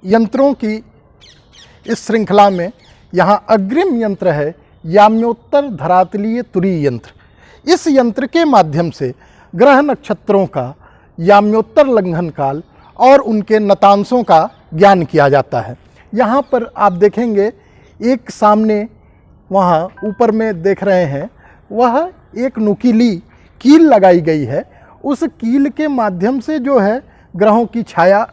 यंत्रों की इस श्रृंखला में यहाँ अग्रिम यंत्र है याम्योत्तर धरातलीय तुरीय यंत्र। इस यंत्र के माध्यम से ग्रह नक्षत्रों का याम्योत्तर लंघन काल और उनके नतांशों का ज्ञान किया जाता है। यहाँ पर आप देखेंगे एक सामने वहाँ ऊपर में देख रहे हैं, वह एक नुकीली कील लगाई गई है। उस कील के माध्यम से जो है ग्रहों की छाया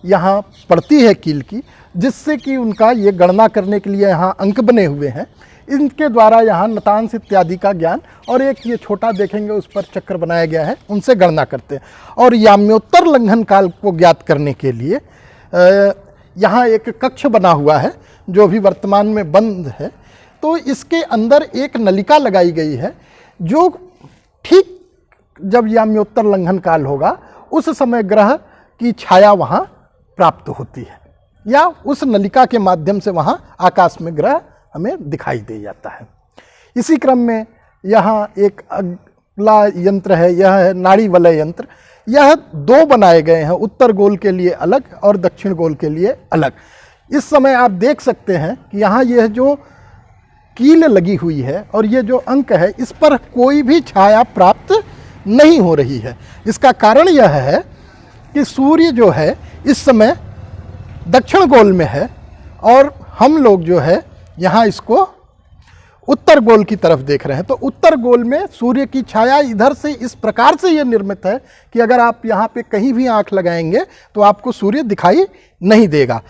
यहाँ पड़ती है कील की, जिससे कि उनका ये गणना करने के लिए यहाँ अंक बने हुए हैं। इनके द्वारा यहाँ नतांश इत्यादि का ज्ञान, और एक ये छोटा देखेंगे उस पर चक्र बनाया गया है, उनसे गणना करते हैं। और याम्योत्तर लंघन काल को ज्ञात करने के लिए यहाँ एक कक्ष बना हुआ है जो भी वर्तमान में बंद है। तो इसके अंदर एक नलिका लगाई गई है जो ठीक जब याम्योत्तर लंघन काल होगा उस समय ग्रह की छाया वहाँ प्राप्त होती है, या उस नलिका के माध्यम से वहाँ आकाश में ग्रह हमें दिखाई दे जाता है। इसी क्रम में यहाँ एक अगला यंत्र है, यह है नाड़ी वलय यंत्र। यह दो बनाए गए हैं, उत्तर गोल के लिए अलग और दक्षिण गोल के लिए अलग। इस समय आप देख सकते हैं कि यहाँ यह जो कील लगी हुई है और ये जो अंक है, इस पर कोई भी छाया प्राप्त नहीं हो रही है। इसका कारण यह है कि सूर्य जो है इस समय दक्षिण गोल में है और हम लोग जो है यहाँ इसको उत्तर गोल की तरफ देख रहे हैं। तो उत्तर गोल में सूर्य की छाया इधर से इस प्रकार से ये निर्मित है कि अगर आप यहाँ पे कहीं भी आंख लगाएंगे तो आपको सूर्य दिखाई नहीं देगा।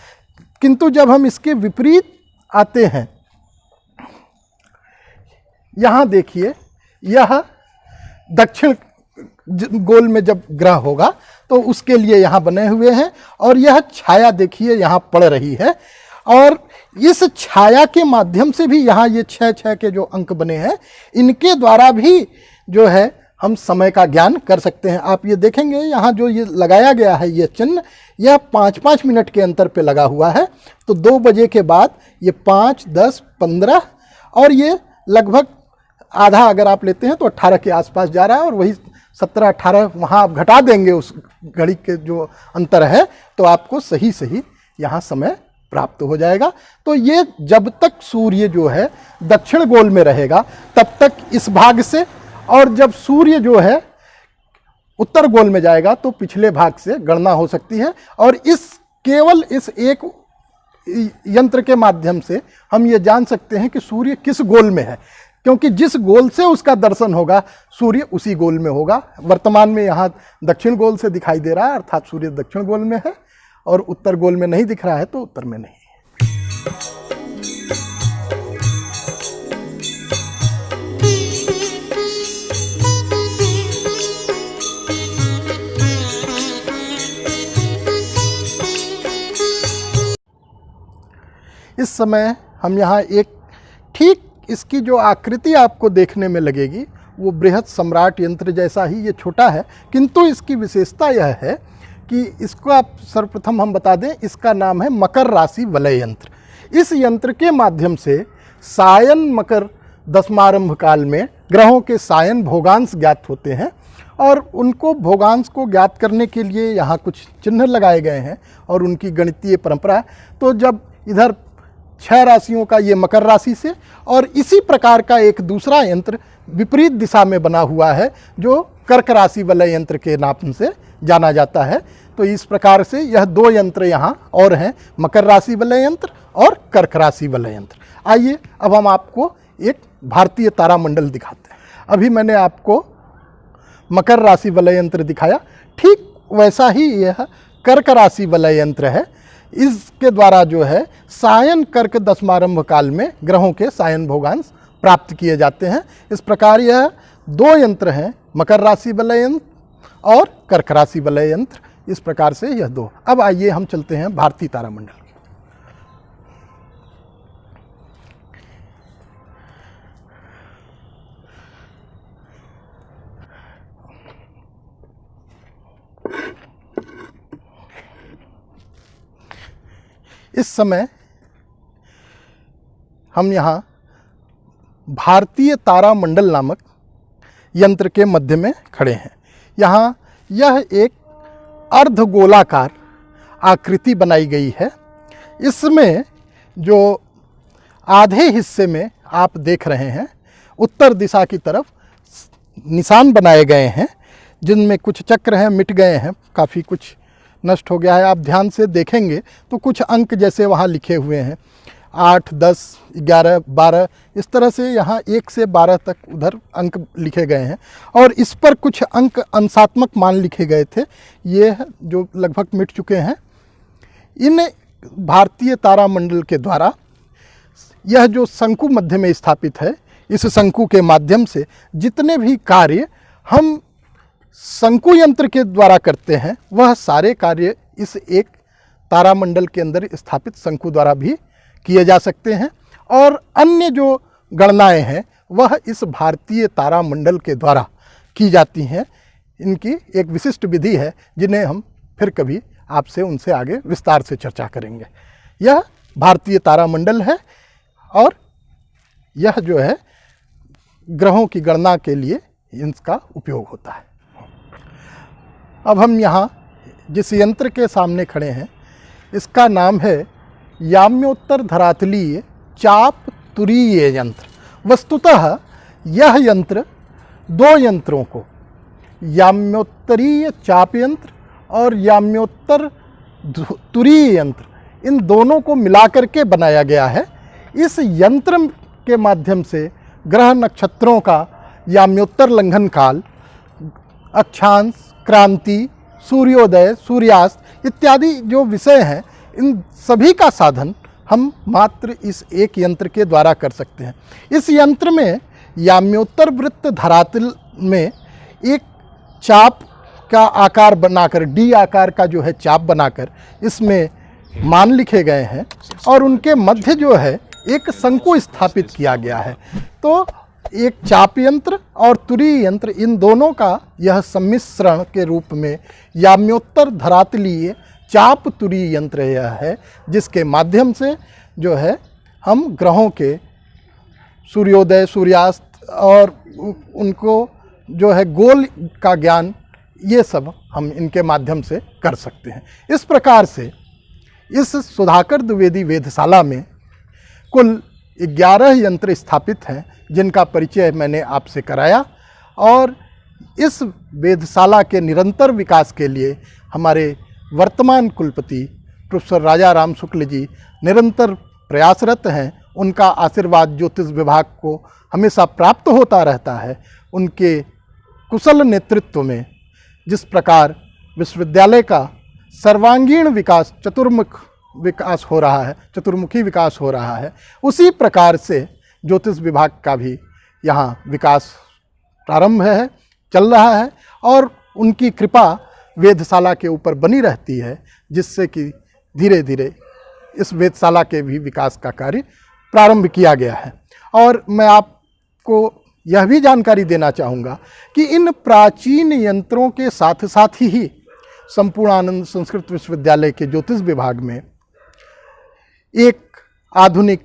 किंतु जब हम इसके विपरीत आते हैं, यहाँ देखिए, यह दक्षिण गोल में जब ग्रह होगा तो उसके लिए यहाँ बने हुए हैं, और यह छाया देखिए यहाँ पड़ रही है। और इस छाया के माध्यम से भी यहाँ ये 6 के जो अंक बने हैं, इनके द्वारा भी जो है हम समय का ज्ञान कर सकते हैं। आप ये देखेंगे यहाँ जो ये लगाया गया है ये चिन्ह, यह 5-5 मिनट के अंतर पे लगा हुआ है। तो 2 बजे के बाद ये 5, 10, 15 और ये लगभग आधा अगर आप लेते हैं तो 18 के आसपास जा रहा है, और वही 17-18 वहाँ आप घटा देंगे उस घड़ी के जो अंतर है, तो आपको सही यहाँ समय प्राप्त हो जाएगा। तो ये जब तक सूर्य जो है दक्षिण गोल में रहेगा तब तक इस भाग से, और जब सूर्य जो है उत्तर गोल में जाएगा तो पिछले भाग से गणना हो सकती है। और केवल इस एक यंत्र के माध्यम से हम ये जान सकते हैं कि सूर्य किस गोल में है, क्योंकि जिस गोल से उसका दर्शन होगा सूर्य उसी गोल में होगा। वर्तमान में यहाँ दक्षिण गोल से दिखाई दे रहा है, अर्थात सूर्य दक्षिण गोल में है, और उत्तर गोल में नहीं दिख रहा है तो उत्तर में नहीं है। इस समय हम यहाँ एक ठीक इसकी जो आकृति आपको देखने में लगेगी वो बृहत सम्राट यंत्र जैसा ही ये छोटा है, किंतु इसकी विशेषता यह है कि इसको आप सर्वप्रथम हम बता दें, इसका नाम है मकर राशि वलय यंत्र। इस यंत्र के माध्यम से सायन मकर दशमारंभ काल में ग्रहों के सायन भोगांश ज्ञात होते हैं, और उनको भोगांश को ज्ञात करने के लिए यहाँ कुछ चिन्ह लगाए गए हैं और उनकी गणितीय परंपरा। तो जब इधर 6 राशियों का ये मकर राशि से, और इसी प्रकार का एक दूसरा यंत्र विपरीत दिशा में बना हुआ है जो कर्क राशि वलय यंत्र के नाम से जाना जाता है। तो इस प्रकार से यह 2 यंत्र यहाँ और हैं, मकर राशि वलय यंत्र और कर्क राशि वलय यंत्र। आइए अब हम आपको एक भारतीय तारामंडल दिखाते हैं। अभी मैंने आपको मकर राशि वलय यंत्र दिखाया, ठीक वैसा ही यह कर्क राशि वलय यंत्र है। इसके द्वारा जो है सायन कर्क दशमारंभ काल में ग्रहों के सायन भोगांश प्राप्त किए जाते हैं। इस प्रकार यह 2 यंत्र हैं, मकर राशि वलय यंत्र और कर्क राशि वलय यंत्र। इस प्रकार से यह 2। अब आइए हम चलते हैं भारतीय तारामंडल। इस समय हम यहाँ भारतीय तारामंडल नामक यंत्र के मध्य में खड़े हैं। यहाँ यह एक अर्धगोलाकार आकृति बनाई गई है इसमें जो आधे हिस्से में आप देख रहे हैं उत्तर दिशा की तरफ निशान बनाए गए हैं, जिनमें कुछ चक्र हैं मिट गए हैं, काफ़ी कुछ नष्ट हो गया है। आप ध्यान से देखेंगे तो कुछ अंक जैसे वहाँ लिखे हुए हैं 8, 10, 11, 12, इस तरह से यहाँ 1 से 12 तक उधर अंक लिखे गए हैं और इस पर कुछ अंक अंशात्मक मान लिखे गए थे, ये जो लगभग मिट चुके हैं। इन भारतीय तारामंडल के द्वारा यह जो शंकु मध्य में स्थापित है, इस शंकु के माध्यम से जितने भी कार्य हम शंकु यंत्र के द्वारा करते हैं वह सारे कार्य इस एक तारामंडल के अंदर स्थापित शंकु द्वारा भी किए जा सकते हैं। और अन्य जो गणनाएं हैं वह इस भारतीय तारामंडल के द्वारा की जाती हैं। इनकी एक विशिष्ट विधि है जिन्हें हम फिर कभी आपसे उनसे आगे विस्तार से चर्चा करेंगे। यह भारतीय तारामंडल है और यह जो है ग्रहों की गणना के लिए इनका उपयोग होता है। अब हम यहाँ जिस यंत्र के सामने खड़े हैं इसका नाम है याम्योत्तर धरातलीय चाप तुरीय यंत्र। वस्तुतः यह यंत्र दो यंत्रों को, याम्योत्तरीय चाप यंत्र और याम्योत्तर तुरीय यंत्र, इन दोनों को मिलाकर के बनाया गया है। इस यंत्र के माध्यम से ग्रह नक्षत्रों का याम्योत्तर लंघन काल, अक्षांश, क्रांति, सूर्योदय, सूर्यास्त इत्यादि जो विषय हैं, इन सभी का साधन हम मात्र इस एक यंत्र के द्वारा कर सकते हैं। इस यंत्र में याम्योत्तर वृत्त धरातल में एक चाप का आकार बनाकर, डी आकार का जो है चाप बनाकर इसमें मान लिखे गए हैं और उनके मध्य जो है एक शंकु स्थापित किया गया है। तो एक चाप यंत्र और तुरीय यंत्र, इन दोनों का यह सम्मिश्रण के रूप में याम्योत्तर धरातलीय चाप तुरीय यंत्र यह है, जिसके माध्यम से जो है हम ग्रहों के सूर्योदय, सूर्यास्त और उनको जो है गोल का ज्ञान, ये सब हम इनके माध्यम से कर सकते हैं। इस प्रकार से इस सुधाकर द्विवेदी वेधशाला में कुल 11 यंत्र स्थापित हैं जिनका परिचय मैंने आपसे कराया और इस वेधशाला के निरंतर विकास के लिए हमारे वर्तमान कुलपति प्रोफेसर राजा राम शुक्ल जी निरंतर प्रयासरत हैं। उनका आशीर्वाद ज्योतिष विभाग को हमेशा प्राप्त होता रहता है। उनके कुशल नेतृत्व में जिस प्रकार विश्वविद्यालय का सर्वांगीण विकास, चतुर्मुखी विकास हो रहा है, उसी प्रकार से ज्योतिष विभाग का भी यहाँ विकास प्रारंभ है, चल रहा है और उनकी कृपा वेधशाला के ऊपर बनी रहती है, जिससे कि धीरे धीरे इस वेधशाला के भी विकास का कार्य प्रारंभ किया गया है। और मैं आपको यह भी जानकारी देना चाहूँगा कि इन प्राचीन यंत्रों के साथ साथ ही संपूर्णानंद संस्कृत विश्वविद्यालय के ज्योतिष विभाग में एक आधुनिक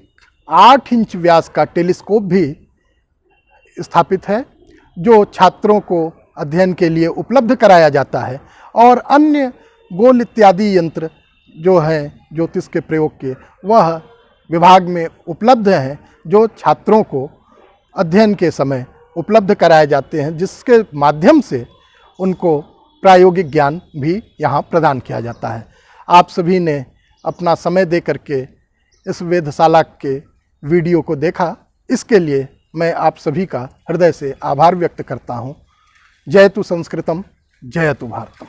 8 इंच व्यास का टेलीस्कोप भी स्थापित है, जो छात्रों को अध्ययन के लिए उपलब्ध कराया जाता है। और अन्य गोल इत्यादि यंत्र जो हैं ज्योतिष के प्रयोग के, वह विभाग में उपलब्ध हैं, जो छात्रों को अध्ययन के समय उपलब्ध कराए जाते हैं, जिसके माध्यम से उनको प्रायोगिक ज्ञान भी यहाँ प्रदान किया जाता है। आप सभी ने अपना समय दे करके इस वेधशाला के वीडियो को देखा, इसके लिए मैं आप सभी का हृदय से आभार व्यक्त करता हूँ। जयतु संस्कृतम, जयतु भारतम।